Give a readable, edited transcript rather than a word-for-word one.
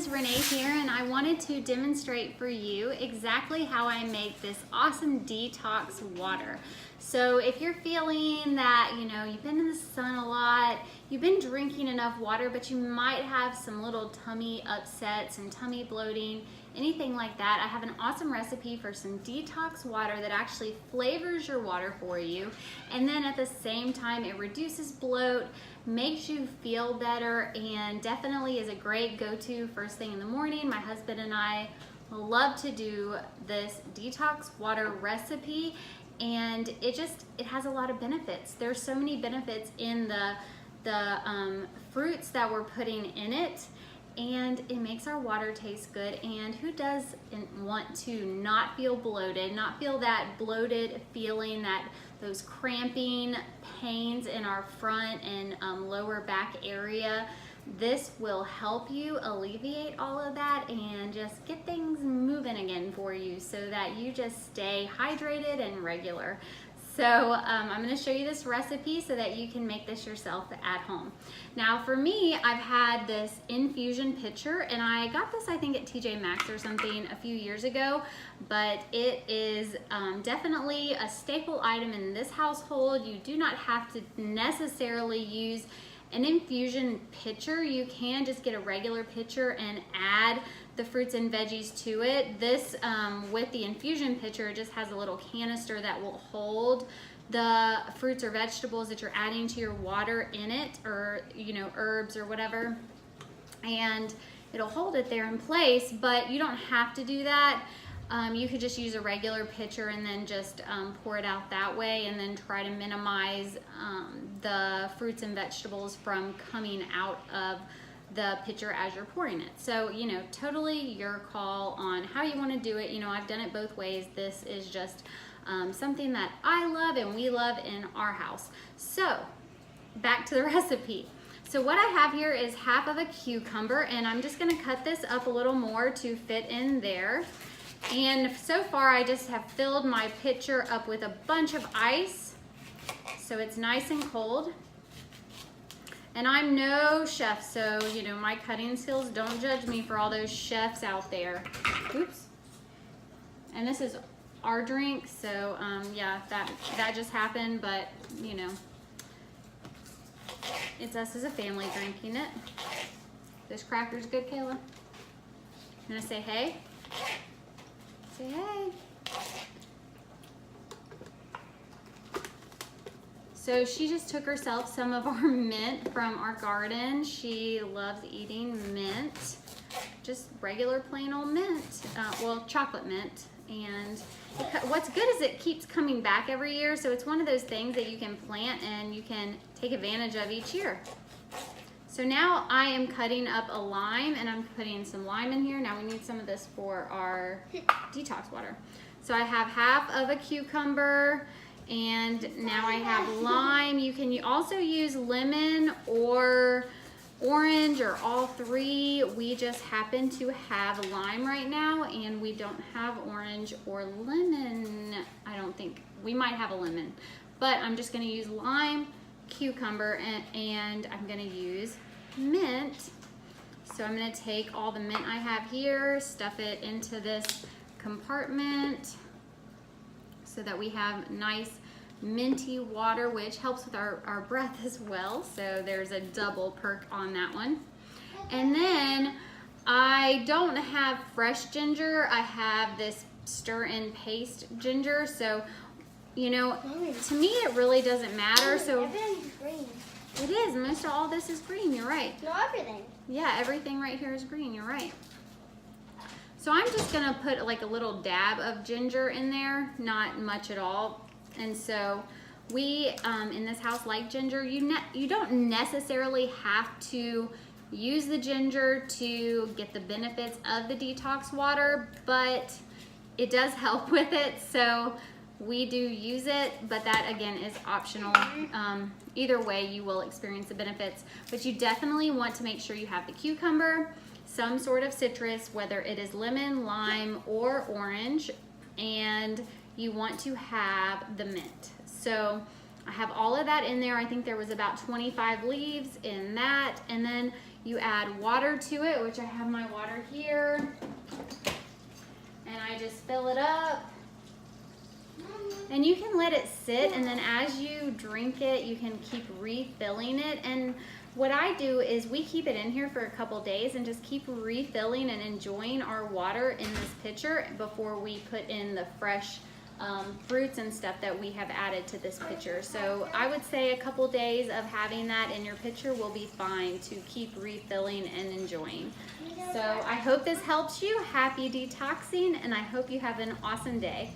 Renee here, and I wanted to demonstrate for you exactly how I make this awesome detox water. So if you're feeling that, you've been in the sun a lot, you've been drinking enough water, but you might have some little tummy upsets and tummy bloating, anything like that, I have an awesome recipe for some detox water that actually flavors your water for you, and then at the same time it reduces bloat, makes you feel better, and definitely is a great go-to first thing in the morning. My husband and I love to do this detox water recipe, and it has a lot of benefits. There's so many benefits in the fruits that we're putting in it, and it makes our water taste good. And who doesn't want to not feel bloated, not feel that bloated feeling, those cramping pains in our front and lower back area? This will help you alleviate all of that and just get things moving again for you so that you just stay hydrated and regular. So I'm going to show you this recipe so that you can make this yourself at home. Now for me, I've had this infusion pitcher, and I got this I think at TJ Maxx or something a few years ago, but it is definitely a staple item in this household. You do not have to necessarily use an infusion pitcher. You can just get a regular pitcher and add the fruits and veggies to it. This, with the infusion pitcher, it just has a little canister that will hold the fruits or vegetables that you're adding to your water in it, or herbs or whatever, and it'll hold it there in place. But you don't have to do that. You could just use a regular pitcher and then just pour it out that way, and then try to minimize the fruits and vegetables from coming out of the pitcher as you're pouring it. So, totally your call on how you want to do it. I've done it both ways. This is just something that I love and we love in our house. So, back to the recipe. So what I have here is half of a cucumber, and I'm just going to cut this up a little more to fit in there. And so far I just have filled my pitcher up with a bunch of ice, so it's nice and cold. And I'm no chef, so my cutting skills, don't judge me for all those chefs out there. Oops. And this is our drink, so yeah, that just happened, but it's us as a family drinking it. This cracker's good, Kayla. I'm gonna say hey. Say hey. So she just took herself some of our mint from our garden. She loves eating mint, just regular plain old mint, well, chocolate mint. And what's good is it keeps coming back every year, so it's one of those things that you can plant and you can take advantage of each year. So now I am cutting up a lime, and I'm putting some lime in here. Now we need some of this for our detox water. So I have half of a cucumber, and now I have lime. You can also use lemon or orange or all three. We just happen to have lime right now, and we don't have orange or lemon. I don't think. We might have a lemon, but I'm just going to use lime, cucumber, and I'm going to use mint. So I'm going to take all the mint I have here, stuff it into this compartment so that we have nice minty water, which helps with our breath as well. So there's a double perk on that one. And then I don't have fresh ginger. I have this stir-in paste ginger. So to me it really doesn't matter. So everything's green. It is. Most of all this is green. You're right. No, everything. Yeah, everything right here is green. You're right. So I'm just gonna put like a little dab of ginger in there, not much at all. And so we in this house like ginger. You don't necessarily have to use the ginger to get the benefits of the detox water, but it does help with it. So we do use it, but that again is optional. Either way, you will experience the benefits, but you definitely want to make sure you have the cucumber, some sort of citrus, whether it is lemon, lime, or orange, and you want to have the mint. So I have all of that in there. I think there was about 25 leaves in that, and then You add water to it, which I have my water here. And I just fill it up. And you can let it sit, and then as you drink it, you can keep refilling it. And what I do is we keep it in here for a couple days and just keep refilling and enjoying our water in this pitcher before we put in the fresh fruits and stuff that we have added to this pitcher. So I would say a couple days of having that in your pitcher will be fine to keep refilling and enjoying. So I hope this helps you. Happy detoxing, and I hope you have an awesome day.